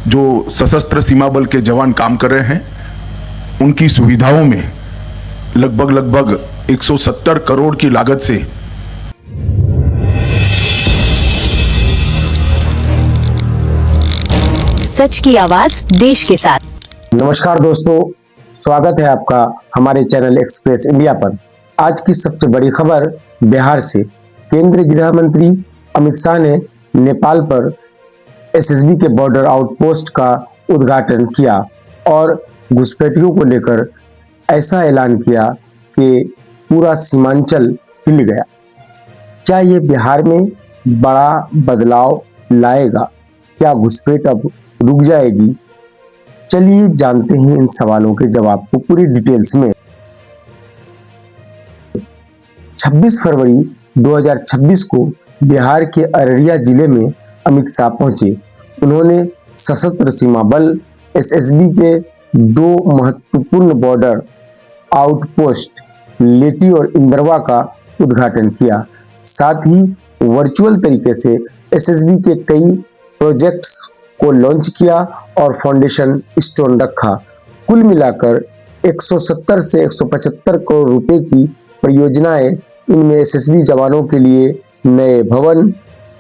जो सशस्त्र सीमा बल के जवान काम कर रहे हैं उनकी सुविधाओं में लगभग 170 करोड़ की लागत से सच की आवाज देश के साथ। नमस्कार दोस्तों, स्वागत है आपका हमारे चैनल एक्सप्रेस इंडिया पर। आज की सबसे बड़ी खबर बिहार से। केंद्रीय गृह मंत्री अमित शाह ने नेपाल पर एसएसबी के बॉर्डर आउटपोस्ट का उद्घाटन किया और घुसपैठियों को लेकर ऐसा ऐलान किया कि पूरा सीमांचल हिल गया। क्या ये बिहार में बड़ा बदलाव लाएगा? क्या घुसपैठ अब रुक जाएगी? चलिए जानते हैं इन सवालों के जवाब को पूरी डिटेल्स में। 26 फरवरी 2026 को बिहार के अररिया जिले में अमित शाह पहुंचे। उन्होंने सशस्त्र सीमा बल एसएसबी के 2 महत्वपूर्ण बॉर्डर आउटपोस्ट लेटी और इंदरवा का उद्घाटन किया। साथ ही वर्चुअल तरीके से एसएसबी के कई प्रोजेक्ट्स को लॉन्च किया और फाउंडेशन स्टोन रखा। कुल मिलाकर 170 से 175 करोड़ रुपए की परियोजनाएं, इनमें एसएसबी जवानों के लिए नए भवन,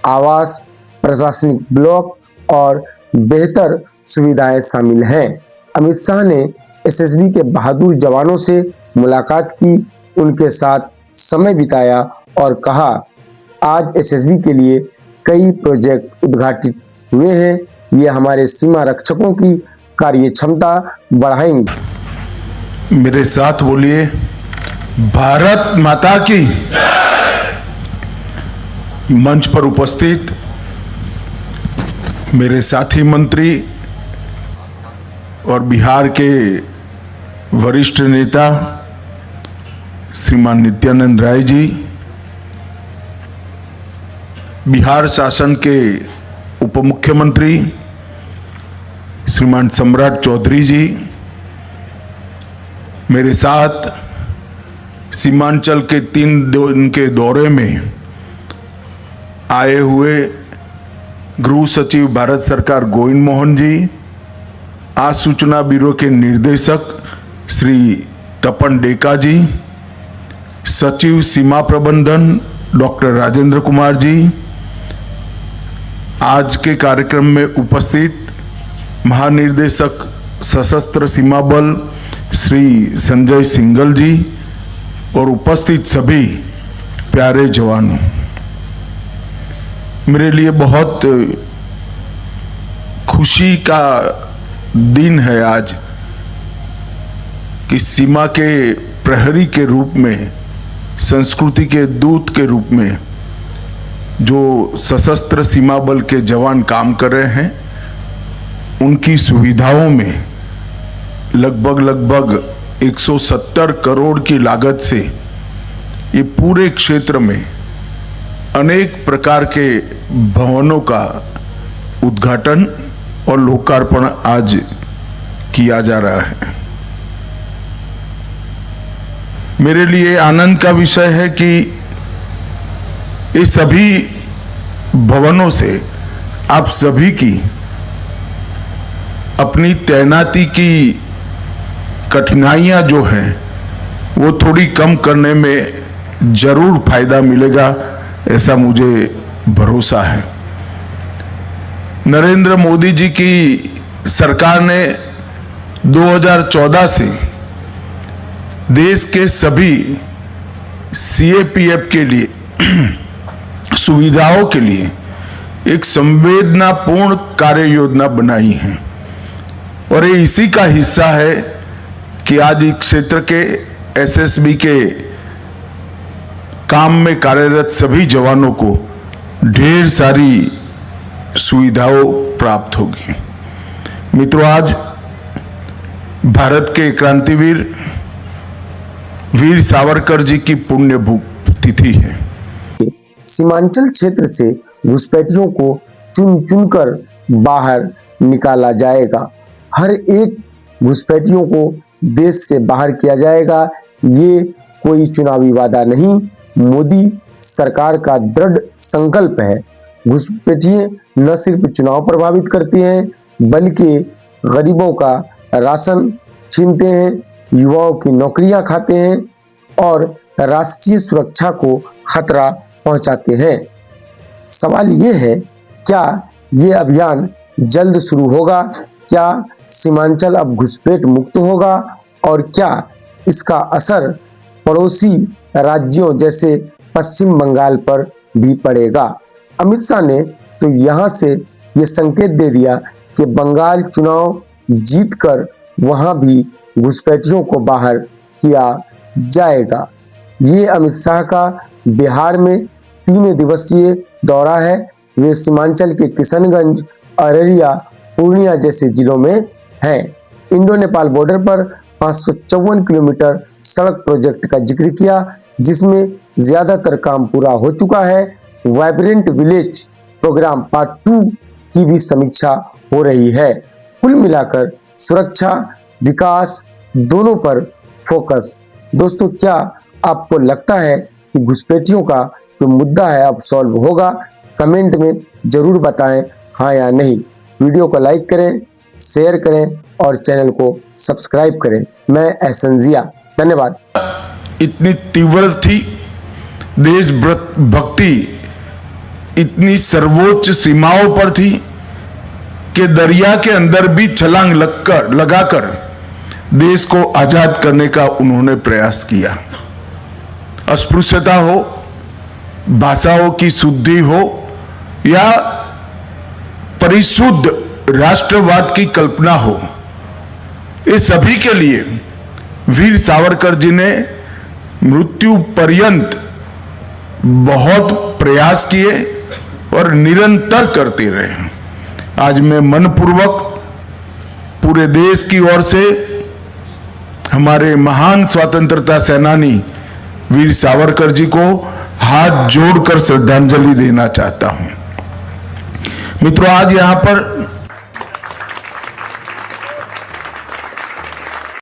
आवास, प्रशासनिक ब्लॉक और बेहतर सुविधाएं शामिल हैं। अमित शाह ने एसएसबी के बहादुर जवानों से मुलाकात की, उनके साथ समय बिताया और कहा, आज एसएसबी के लिए कई प्रोजेक्ट उद्घाटित हुए हैं। ये हमारे सीमा रक्षकों की कार्य क्षमता बढ़ाएंगे। मेरे साथ बोलिए, भारत माता की। मंच पर उपस्थित मेरे साथी मंत्री और बिहार के वरिष्ठ नेता श्रीमान नित्यानंद राय जी, बिहार शासन के उप मुख्यमंत्री श्रीमान सम्राट चौधरी जी, मेरे साथ सीमांचल के 3 दिन के दौरे में आए हुए गृह सचिव भारत सरकार गोविंद मोहन जी, आज सूचना ब्यूरो के निर्देशक श्री तपन डेका जी, सचिव सीमा प्रबंधन डॉक्टर राजेंद्र कुमार जी, आज के कार्यक्रम में उपस्थित महानिर्देशक सशस्त्र सीमा बल श्री संजय सिंघल जी और उपस्थित सभी प्यारे जवानों, मेरे लिए बहुत खुशी का दिन है आज कि सीमा के प्रहरी के रूप में, संस्कृति के दूत के रूप में जो सशस्त्र सीमा बल के जवान काम कर रहे हैं, उनकी सुविधाओं में लगभग 170 करोड़ की लागत से ये पूरे क्षेत्र में अनेक प्रकार के भवनों का उद्घाटन और लोकार्पण आज किया जा रहा है। मेरे लिए आनंद का विषय है कि ये सभी भवनों से आप सभी की अपनी तैनाती की कठिनाइयां जो हैं वो थोड़ी कम करने में जरूर फायदा मिलेगा, ऐसा मुझे भरोसा है। नरेंद्र मोदी जी की सरकार ने 2014 से देश के सभी सीएपीएफ के लिए सुविधाओं के लिए एक संवेदनापूर्ण कार्य योजना बनाई है और ये इसी का हिस्सा है कि आज इस क्षेत्र के एसएसबी के काम में कार्यरत सभी जवानों को ढेर सारी सुविधाओं प्राप्त होगी। मित्रों, आज भारत के क्रांतिवीर वीर सावरकर जी की पुण्य तिथि है। सीमांचल क्षेत्र से घुसपैठियों को चुन चुनकर बाहर निकाला जाएगा। हर एक घुसपैठियों को देश से बाहर किया जाएगा। ये कोई चुनावी वादा नहीं, मोदी सरकार का दृढ़ संकल्प है। घुसपैठिए न सिर्फ चुनाव प्रभावित करते हैं बल्कि गरीबों का राशन छीनते हैं, युवाओं की नौकरियां खाते हैं और राष्ट्रीय सुरक्षा को खतरा पहुंचाते हैं। सवाल ये है, क्या ये अभियान जल्द शुरू होगा? क्या सीमांचल अब घुसपैठ मुक्त होगा? और क्या इसका असर पड़ोसी राज्यों जैसे पश्चिम बंगाल पर भी पड़ेगा? अमित शाह ने तो यहाँ से ये संकेत दे दिया कि बंगाल चुनाव जीतकर वहां भी घुसपैठियों को बाहर किया जाएगा। ये अमित शाह का बिहार में 3 दिवसीय दौरा है। वे सीमांचल के किशनगंज, अररिया, पूर्णिया जैसे जिलों में हैं। इंडो नेपाल बॉर्डर पर 554 किलोमीटर सड़क प्रोजेक्ट का जिक्र किया, जिसमें ज्यादातर काम पूरा हो चुका है। वाइब्रेंट विलेज प्रोग्राम पार्ट 2 की भी समीक्षा हो रही है। कुल मिलाकर सुरक्षा, विकास दोनों पर फोकस। दोस्तों, क्या आपको लगता है कि घुसपैठियों का जो मुद्दा है अब सॉल्व होगा? कमेंट में जरूर बताएं हाँ या नहीं। वीडियो को लाइक करें, शेयर करें और चैनल को सब्सक्राइब करें। मैं एहसन जिया, धन्यवाद। इतनी तीव्र थी, देशभक्ति इतनी सर्वोच्च सीमाओं पर थी कि दरिया के अंदर भी छलांग लगाकर देश को आजाद करने का उन्होंने प्रयास किया। अस्पृश्यता हो, भाषाओं की शुद्धि हो या परिशुद्ध राष्ट्रवाद की कल्पना हो, ये सभी के लिए वीर सावरकर जी ने मृत्यु पर्यंत बहुत प्रयास किए और निरंतर करते रहे। आज मैं मनपूर्वक पूरे देश की ओर से हमारे महान स्वतंत्रता सेनानी वीर सावरकर जी को हाथ जोड़कर श्रद्धांजलि देना चाहता हूं। मित्रों, आज यहां पर